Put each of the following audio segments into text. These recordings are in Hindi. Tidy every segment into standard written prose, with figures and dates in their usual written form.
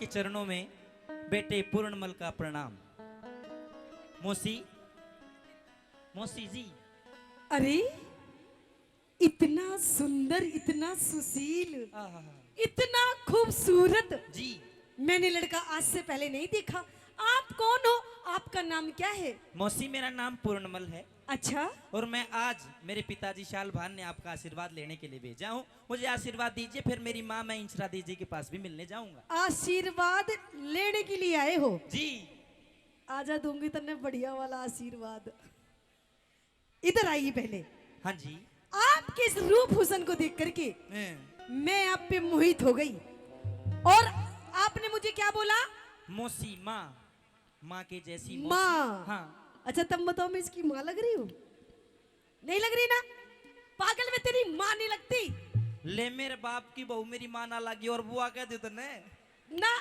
के चरणों में बेटे पूर्णमल का प्रणाम। मौसी, मौसी जी। अरे इतना सुंदर, इतना सुशील, इतना खूबसूरत जी मैंने लड़का आज से पहले नहीं देखा। आप कौन हो? आपका नाम क्या है? मौसी, मेरा नाम पूर्णमल है। अच्छा, और मैं आज मेरे पिताजी शाल भान ने आपका आशीर्वाद लेने के लिए भेजा हूँ। मुझे आशीर्वाद दीजिए, फिर मेरी माँ मैं इंचरा दीदी के पास भी मिलने जाऊंगा। आशीर्वाद लेने के लिए आए हो? जी। आजा दूंगी तन्ने बढ़िया वाला आशीर्वाद। इधर आइए पहले। हाँ जी। आपके इस रूप हुसन को देख करके मैं आप पे मोहित हो गई। और आपने मुझे क्या बोला? मौसी, माँ, माँ के जैसी माँ। हाँ। अच्छा तब बताओ, मैं इसकी माँ लग रही हूँ? नहीं लग रही ना? पागल, में तेरी माँ नहीं लगती। ले मेरे बाप की बहू मेरी माँ ना लगी और बुआ कह दे तने ना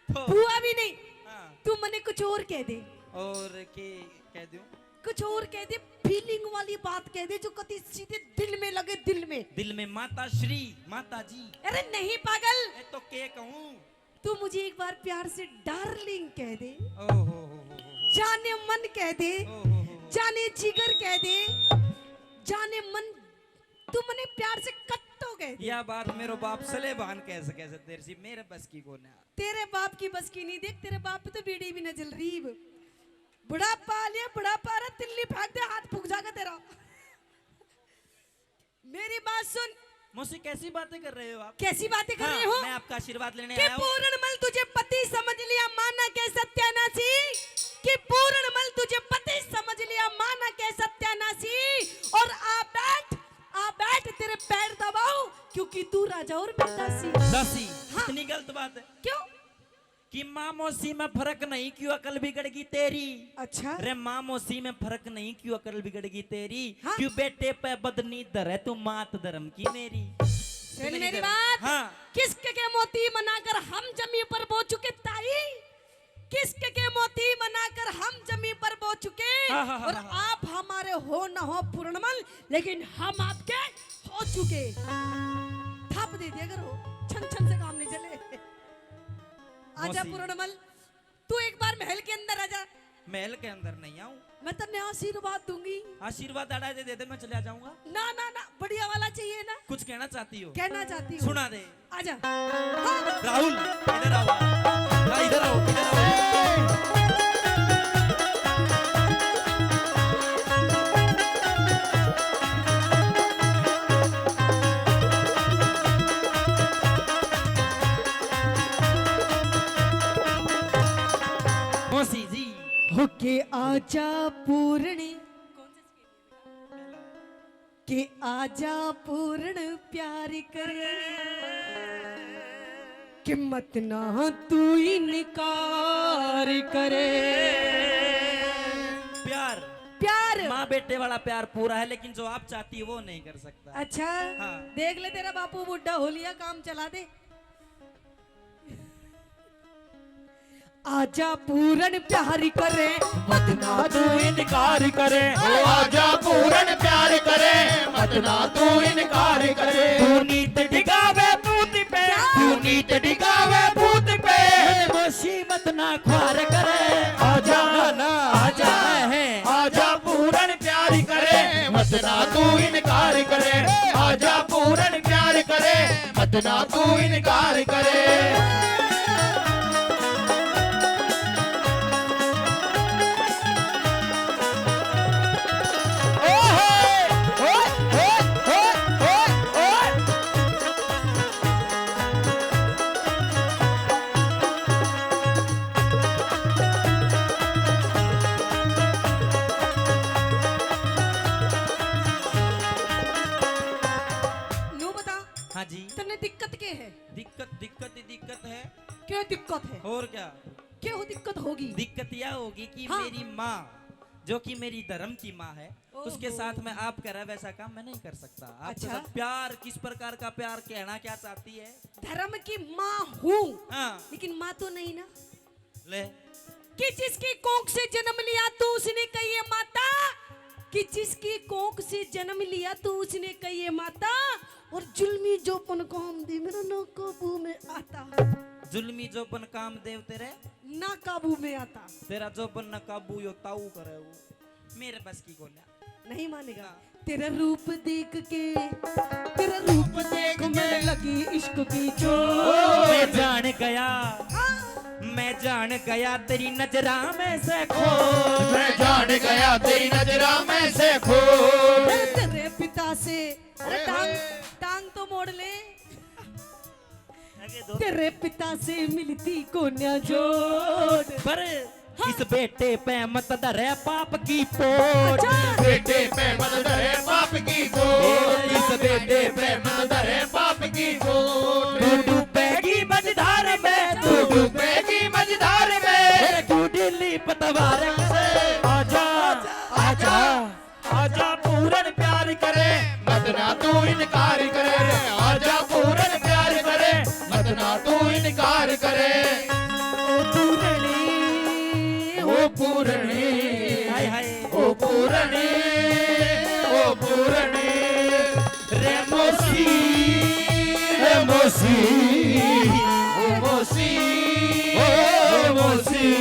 तो। बुआ भी नहीं। हाँ। तू मने कुछ और कह दे। और के कह दूं? कुछ और कह दे, फीलिंग वाली बात कह दे जो कति सीधे दिल में लगे। दिल में, दिल में माता श्री, माता जी। अरे नहीं पागल, मैं तो के कहूं? तू मुझे एक बार प्यार से डार्लिंग कह दे, ओहो, जाने मन कह दे, जाने जिगर कह दे, जाने मन। तू मने प्यार से कट्टो कह दे। यह बात मेरो बाप सलेबान कैसे कैसे तेरे से मेरे बस की कौन है? तेरे बाप की बस की नहीं। देख तेरे बाप पे तो बीड़ी भी न जल रही। बुढ़ापा आ लिया, बुढ़ापा आ रहा, तिल्ली फेंक दे, हाथ फूक जाएगा तेरा। मेरी बात सुन। मुझसे कैसी बातें कर रहे हो आप? कैसी बातें कर हाँ, रहे हो? मैं आपका आशीर्वाद लेने कि आया हूँ। पूर्णमल तुझे पति समझ लिया, माना के सत्यानाशी। कि पूर्णमल तुझे पति समझ लिया, माना के सत्यानाशी। और आ बैठ तेरे पैर दबाओ, क्योंकि तू राजा और मैं दासी। दासी? हाँ। इतनी गलत बात है क्यों? कि माँ मौसी में फर्क नहीं, क्यों अकल बिगड़गी तेरी? अच्छा, अरे माँ मौसी में फर्क नहीं, क्यों अकल बिगड़गी तेरी? हाँ? क्यों बेटे पे बदनी दर है, तू मात धर्म की मेरी। सुन मेरी बात। हाँ। किसके के मोती बनाकर हम जमी पर बो चुके ताई? किसके के मोती बनाकर हम जमी पर बो चुके? हाँ, हाँ, हाँ, और हाँ। आप हमारे हो न हो पूर्णमल, लेकिन हम आपके हो चुके। थप दे दिया करो, छन छन से काम नहीं चले। आजा मौसी। पूर्णमल, तू एक बार महल के अंदर आजा। महल के अंदर नहीं आऊं। मैं तन्ने आशीर्वाद दूंगी। आशीर्वाद अड़ा दे दे, मैं चले जाऊंगा। ना ना ना, बढ़िया वाला चाहिए ना। कुछ कहना चाहती हो? कहना चाहती हूँ। सुना दे। आजा। हाँ। राहुल इधर आओ। हाँ, इधर आओ, इधर आओ। मौसी जी। होके आजा पूर्ण, के आजा पूर्ण प्यार करे, कि मत ना तू इनकार करे। प्यार, प्यार माँ बेटे वाला प्यार पूरा है, लेकिन जो आप चाहती है वो नहीं कर सकता। अच्छा। हाँ। देख ले तेरा बापू बुढ़ा हो लिया, काम चला दे। आजा पूर्ण प्यार करे, मत ना तू इनकार करे। ओ आजा पूर्ण प्यार करे, मत ना तू इनकार करे। तू नीत डिगावे पूत पे, तू नीत डिगावे भूत पे। मौसी मत ना ख्वार करे। आजा ना आजा है। आजा पूर्ण प्यार करे, मत ना तू इनकार करे। आजा पूर्ण प्यार करे, मत ना तू इनकार करे। नो बता, हाँ जी। तन्ने दिक्कत के है? दिक्कत दिक्कत ही दिक्कत है। क्या दिक्कत है? और क्या? क्या हो दिक्कत होगी? दिक्कत यह होगी कि हाँ। मेरी माँ, जो कि मेरी धर्म की माँ है, उसके ओहो। साथ में आप कह रहे वैसा काम मैं नहीं कर सकता। आपके अच्छा। साथ प्यार, किस प्रकार का प्यार, कहना क्या चाहती है? धर्म की माँ हूँ, हाँ। लेकिन माँ तो नहीं ना। ले। कि जिसकी कोख से जन्म लिया तू उसने कही है माता। कि जिसकी कोख से जन्म लिया तू उसने कही है माता। और जुल्मी जो पन काम दी मेरा ना काबू में आता। जुल्मी जोपन काम देव तेरे ना काबू में आता। तेरा जोपन न काबू यो ताऊ करे वो मेरे बस की गोल्या नहीं मानेगा। तेरा रूप देख के, तेरा रूप देख मैं लगी इश्क की चोट। मैं जान गया, हाँ। मैं जान गया तेरी नजरा में से खो। मैं जान गया तेरी नजरा में से खो। तेरे पिता से, अरे टांग तो मोड़ ले। तेरे पिता से मिलती कोन्या जोड़। पर इस बेटे पे मत डरे पाप की पोट। बेटे पे मत डरे पाप की पोट। इस बेटे पे मत डरे पाप की पोट। तू डूबेगी मझधार में, तू डूबेगी मझधार में। तू दिल्ली पतवार से आजा आजा आजा पूरन प्यार करे, मत ना तू इनकार करे। आजा पूरन प्यार करे, मत ना तू इनकार करे। ओ पूरणी, हाय हाय ओ पूरणी, ओ पूरणी। रे मोसी, रे मोसी, ओ मोसी, ओ मोसी।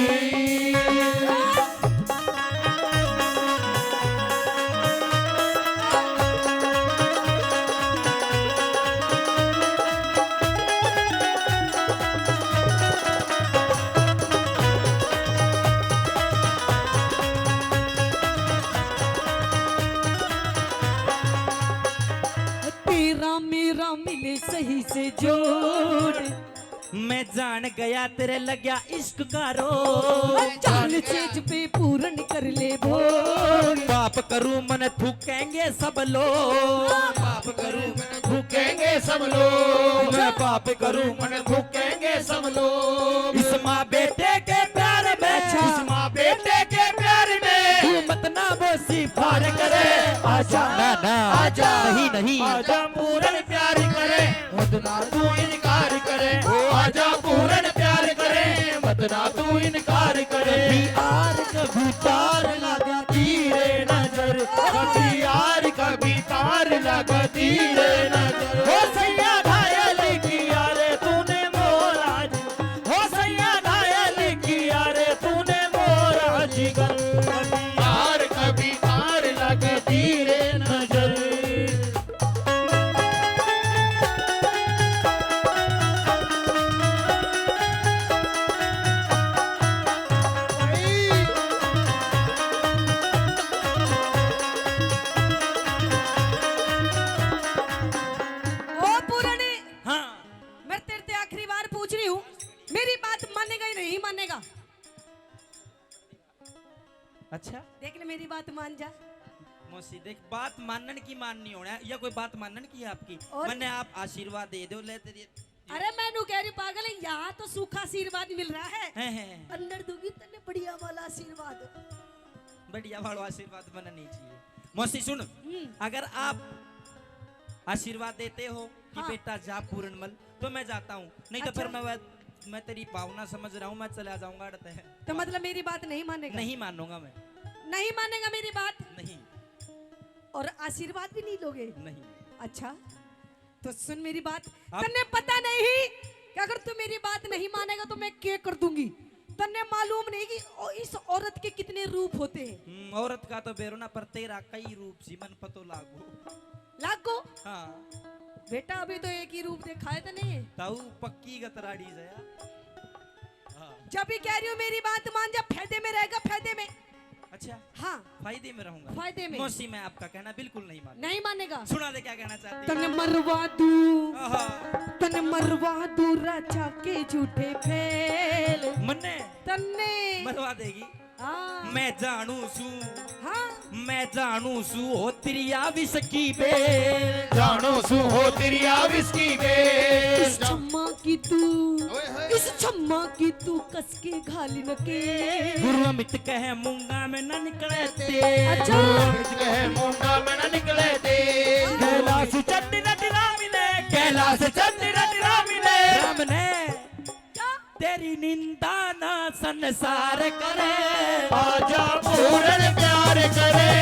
तेरा मेरा मिले सही से जोड़। मैं जान गया तेरे लग्या इश्क का रोग। चाल चेज पे पूरन कर ले भोग। पाप करूं मन थूकेंगे सब लोग। पाप करूं मन थूकेंगे सब लोग। मैं पाप करूं मन थूकेंगे सब लोग। इस माँ बेटे के प्यार में, इस माँ बेटे के प्यार में। तू मत ना बोसी फार करे। आजा ना ना आजा नहीं नहीं आजा पूरन प्यार करे, मत ना तू इनकार करे। आजा पूरन प्यार करे, मत ना तू इनकार करे। यार कभी तार लगा तीरे नजर, कभी यार कभी तार लगा तीरे नजर। हो सैया घायल किया रे तूने मोरा जी, हो सैया घायल किया रे तूने मोरा जिगर। कभी तार लगा तीरे नजर। ओ पूरनी, हाँ मैं तेरे से आखिरी बार पूछ रही हूँ, मेरी बात मानेगा या नहीं मानेगा? अच्छा देख ले मेरी बात मान जा। मौसी देख बात मानन की माननी होना या कोई बात मानन की है आपकी। और? मैंने आप आशीर्वाद दे दो ले तेरी अरे मैनू कह रही पागल है, यहाँ तो सूखा आशीर्वाद मिल रहा है, हैं। अंदर दूंगी तन्ने बढ़िया वाला आशीर्वाद। बढ़िया वाला आशीर्वाद बनना नहीं चाहिए। मौसी सुन, अगर आप आशीर्वाद देते हो कि हाँ। बेटा जा पूर्णमल तो मैं जाता हूँ, नहीं तो फिर मैं तेरी भावना समझ रहा हूँ, मैं चला जाऊंगा अड़ते है। तो मतलब मेरी बात नहीं मानेगा? नहीं मानूंगा मैं, नहीं मानेगा मेरी बात, नहीं और आशीर्वाद भी नहीं लोगे? नहीं। अच्छा तो सुन मेरी बात, आप- तन्ने पता नहीं कि अगर तू मेरी बात नहीं मानेगा तो मैं क्या कर दूंगी। तन्ने मालूम नहीं कि इस औरत के कितने रूप होते हैं। औरत का तो बेरोना पर तेरा कई रूप सी मन पतो लागो। लागो हाँ बेटा अभी तो एक ही रूप दिखाए तो नहीं है। ताऊ पक्की गतराड़ी जया। हाँ जब भी कह रही हूँ मेरी बात मान जा, फायदे में रहेगा, फायदे में। अच्छा हाँ फायदे में रहूंगा। फायदे में। मौसी मैं आपका कहना बिल्कुल नहीं मान। नहीं मानेगा? सुना दे क्या कहना चाहती तने मरवा दू, आहा। तने मरवा दू राजा के झूठे फेल। मन्ने तन्ने मरवा देगी। हाँ मैं जानू सू, हाँ मैं जानू सू हो तिरिया विस्की बेल। जानो सु हो तेरी आविस की इस बेल। छम्मा की तू, इस छम्मा की तू कस के घालिन के। गुरु अमित कहे मूंगा में न निकले तेल। अच्छा कहे मुंडा में न निकले थे। कैलाश चंद नटरा मिले, कैलाश चंद नटरा मिले। राम ने क्या? तेरी निंदा ना संसार करे। आजा पूरन प्यार करे,